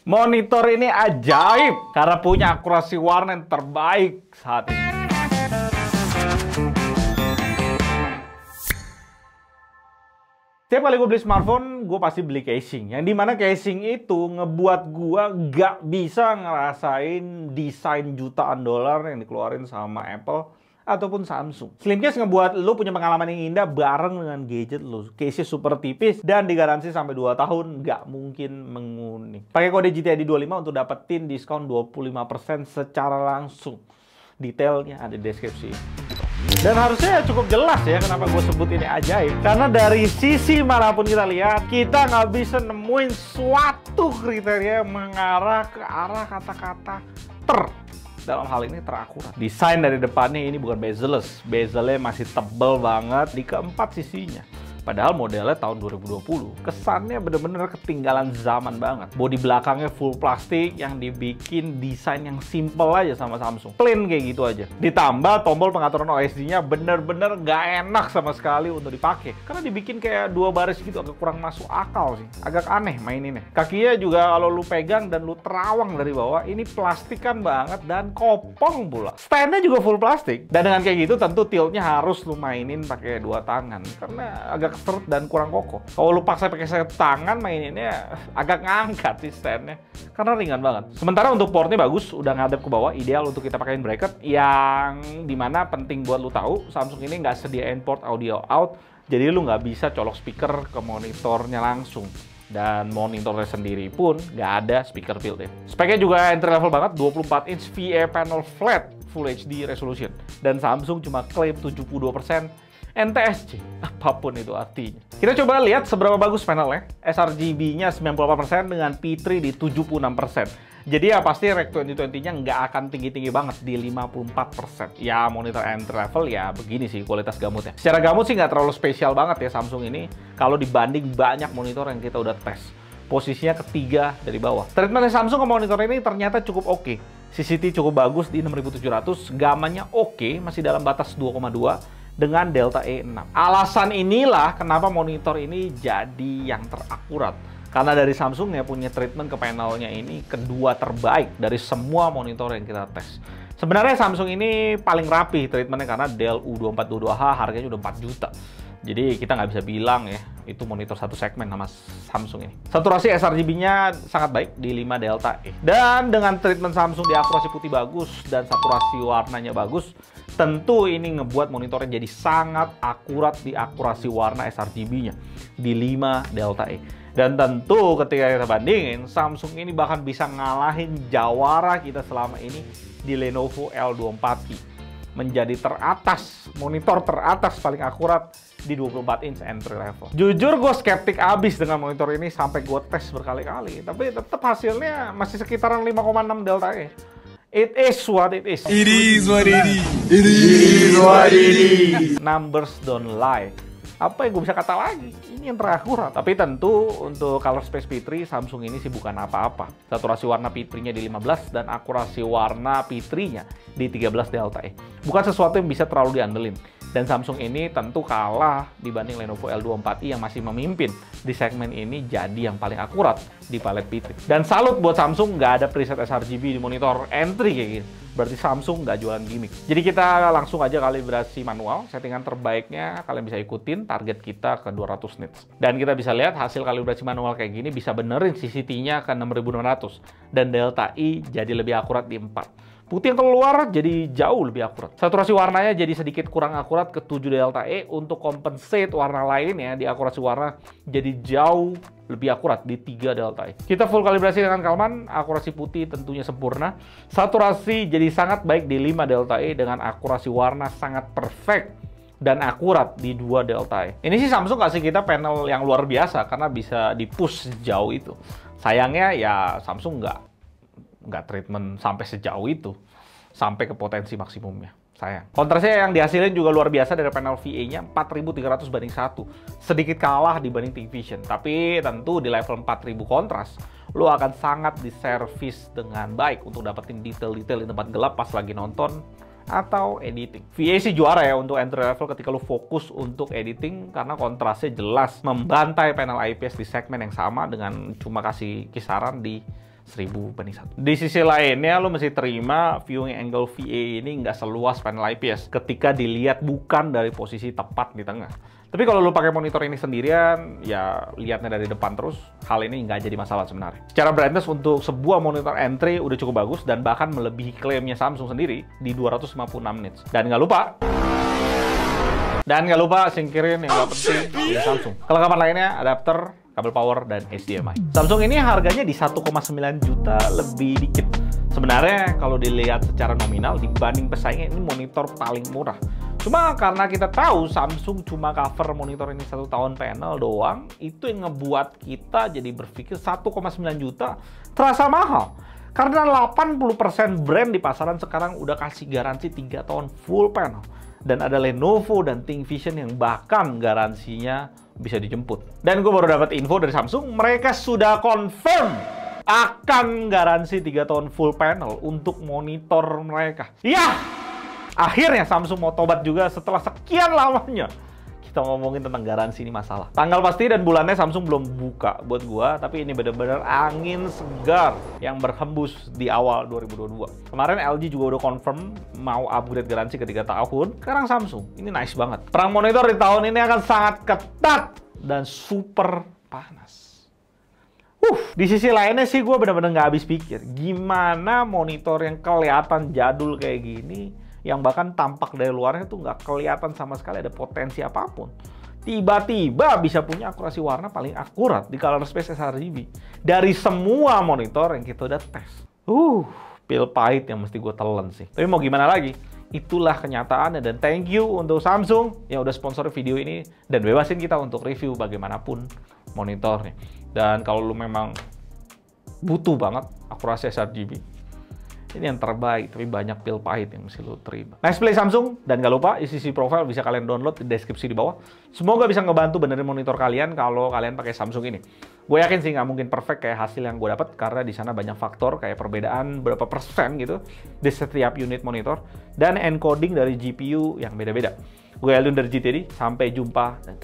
Monitor ini ajaib karena punya akurasi warna yang terbaik saat ini. Setiap kali gue beli smartphone, gue pasti beli casing. Yang dimana casing itu ngebuat gue gak bisa ngerasain desain jutaan dolar yang dikeluarin sama Apple ataupun Samsung. Slimcase ngebuat lo punya pengalaman yang indah bareng dengan gadget lo. Case-nya super tipis dan digaransi sampai 2 tahun, gak mungkin menguning. Pakai kode GTID25 untuk dapetin diskon 25% secara langsung. Detailnya ada di deskripsi. Dan harusnya cukup jelas ya kenapa gue sebut ini ajaib. Karena dari sisi manapun kita lihat, kita nggak bisa nemuin suatu kriteria yang mengarah ke arah kata-kata dalam hal ini terakurat. Desain dari depannya ini bukan bezel-less. Bezelnya masih tebel banget di keempat sisinya. Padahal modelnya tahun 2020. Kesannya bener-bener ketinggalan zaman banget. Bodi belakangnya full plastik yang dibikin desain yang simple aja sama Samsung. Plain kayak gitu aja. Ditambah tombol pengaturan OSD-nya bener-bener gak enak sama sekali untuk dipakai. Karena dibikin kayak 2 baris gitu, agak kurang masuk akal sih. Agak aneh maininnya. Kakinya juga kalau lu pegang dan lu terawang dari bawah, ini plastikan banget dan kopong pula. Stand-nya juga full plastik. Dan dengan kayak gitu tentu tilt-nya harus lu mainin pakai 2 tangan. Karena agak seret dan kurang kokoh. Kalau lu paksa pakai satu tangan maininnya agak ngangkat sih stand-nya karena ringan banget. Sementara untuk portnya bagus, udah ngadep ke bawah, ideal untuk kita pakein bracket yang dimana penting buat lu tahu Samsung ini nggak sediain port audio out, jadi lu nggak bisa colok speaker ke monitornya langsung. Dan monitornya sendiri pun nggak ada speaker built-in. Speknya juga entry level banget, 24 inch VA panel flat Full HD resolution. Dan Samsung cuma klaim 72% NTSC, apapun itu artinya. Kita coba lihat seberapa bagus panelnya. sRGB-nya 98% dengan P3 di 76%. Jadi ya pasti Rec 2020-nya nggak akan tinggi-tinggi banget di 54%. Ya monitor entry level ya begini sih kualitas gamutnya. Secara gamut sih nggak terlalu spesial banget ya Samsung ini kalau dibanding banyak monitor yang kita udah tes. Posisinya ketiga dari bawah. Treatment Samsung ke monitor ini ternyata cukup oke. CCT cukup bagus di 6700, gamanya oke, masih dalam batas 2,2 dengan Delta E6. Alasan inilah kenapa monitor ini jadi yang terakurat. Karena dari Samsung ya punya treatment ke panelnya ini kedua terbaik dari semua monitor yang kita tes. Sebenarnya Samsung ini paling rapi treatmentnya karena Dell U2422H harganya udah 4 juta. Jadi kita nggak bisa bilang ya itu monitor satu segmen sama Samsung ini. Saturasi sRGB-nya sangat baik di 5 Delta E. Dan dengan treatment Samsung di akurasi putih bagus dan saturasi warnanya bagus, tentu ini ngebuat monitornya jadi sangat akurat di akurasi warna sRGB-nya di 5 Delta E. Dan tentu ketika kita bandingin, Samsung ini bahkan bisa ngalahin jawara kita selama ini di Lenovo L24i. Menjadi teratas, monitor teratas paling akurat di 24 inch entry level. Jujur gue skeptik abis dengan monitor ini sampai gue tes berkali-kali. Tapi tetap hasilnya masih sekitaran 5,6 Delta E. It is what it is. It is what it is. It is what it is. Numbers don't lie. Apa yang gue bisa kata lagi? Ini yang terakurat. Tapi tentu untuk color space P3 Samsung ini sih bukan apa-apa. Saturasi warna P3-nya di 15 dan akurasi warna P3-nya di 13 Delta E. Bukan sesuatu yang bisa terlalu diandelin. Dan Samsung ini tentu kalah dibanding Lenovo L24i yang masih memimpin di segmen ini jadi yang paling akurat di palet P3. Dan salut buat Samsung nggak ada preset sRGB di monitor entry kayak gini. Berarti Samsung nggak jualan gimmick. Jadi kita langsung aja kalibrasi manual. Settingan terbaiknya kalian bisa ikutin, target kita ke 200 nits. Dan kita bisa lihat hasil kalibrasi manual kayak gini bisa benerin CCT-nya ke 6600. Dan Delta I jadi lebih akurat di 4. Putih yang keluar jadi jauh lebih akurat. Saturasi warnanya jadi sedikit kurang akurat ke 7 Delta E untuk compensate warna lainnya di akurasi warna jadi jauh lebih akurat di 3 Delta E. Kita full kalibrasi dengan Kalman, akurasi putih tentunya sempurna. Saturasi jadi sangat baik di 5 Delta E dengan akurasi warna sangat perfect dan akurat di 2 Delta E. Ini sih Samsung kasih kita panel yang luar biasa karena bisa di-push sejauh itu. Sayangnya ya Samsung nggak treatment sampai sejauh itu, sampai ke potensi maksimumnya. Sayang. Kontrasnya yang dihasilin juga luar biasa dari panel VA-nya 4300 banding 1. Sedikit kalah dibanding TVision. Tapi tentu di level 4000 kontras, lo akan sangat diservis dengan baik untuk dapetin detail-detail di tempat gelap pas lagi nonton atau editing. VA sih juara ya untuk entry level ketika lo fokus untuk editing karena kontrasnya jelas membantai panel IPS di segmen yang sama dengan cuma kasih kisaran di 1000/1. Di sisi lainnya, lo mesti terima viewing angle VA ini nggak seluas panel IPS ketika dilihat bukan dari posisi tepat di tengah. Tapi kalau lo pakai monitor ini sendirian, ya lihatnya dari depan terus, hal ini nggak jadi masalah sebenarnya. Secara brightness untuk sebuah monitor entry udah cukup bagus dan bahkan melebihi klaimnya Samsung sendiri di 256 nits. Dan nggak lupa singkirin yang nggak penting dari Samsung. Kelengkapan lainnya, adapter, kabel power, dan HDMI. Samsung ini harganya di 1,9 juta lebih dikit. Sebenarnya kalau dilihat secara nominal dibanding pesaingnya ini monitor paling murah. Cuma karena kita tahu Samsung cuma cover monitor ini 1 tahun panel doang, itu yang ngebuat kita jadi berpikir 1,9 juta terasa mahal. Karena 80% brand di pasaran sekarang udah kasih garansi 3 tahun full panel. Dan ada Lenovo dan ThinkVision yang bahkan garansinya bisa dijemput. Dan gue baru dapat info dari Samsung, mereka sudah confirm akan garansi 3 tahun full panel untuk monitor mereka. Ya, akhirnya Samsung mau tobat juga setelah sekian lamanya kita ngomongin tentang garansi ini masalah. Tanggal pasti dan bulannya Samsung belum buka buat gua, tapi ini benar-benar angin segar yang berhembus di awal 2022. Kemarin LG juga udah confirm mau upgrade garansi ke 3 tahun. Sekarang Samsung, ini nice banget. Perang monitor di tahun ini akan sangat ketat dan super panas. Di sisi lainnya sih gue benar-benar nggak habis pikir. Gimana monitor yang kelihatan jadul kayak gini, yang bahkan tampak dari luarnya tuh nggak kelihatan sama sekali ada potensi apapun, tiba-tiba bisa punya akurasi warna paling akurat di color space sRGB dari semua monitor yang kita udah tes. Pil pahit yang mesti gue telan sih. Tapi mau gimana lagi? Itulah kenyataannya, dan thank you untuk Samsung yang udah sponsor video ini dan bebasin kita untuk review bagaimanapun monitornya. Dan kalau lu memang butuh banget akurasi sRGB, ini yang terbaik, tapi banyak pil pahit yang mesti lo terima. Nice play Samsung, dan gak lupa isi profile bisa kalian download di deskripsi di bawah. Semoga bisa ngebantu benerin monitor kalian kalau kalian pakai Samsung ini. Gue yakin sih nggak mungkin perfect kayak hasil yang gue dapat, karena di sana banyak faktor kayak perbedaan berapa persen gitu di setiap unit monitor dan encoding dari GPU yang beda-beda. Gue Eldon dari GTD, sampai jumpa dan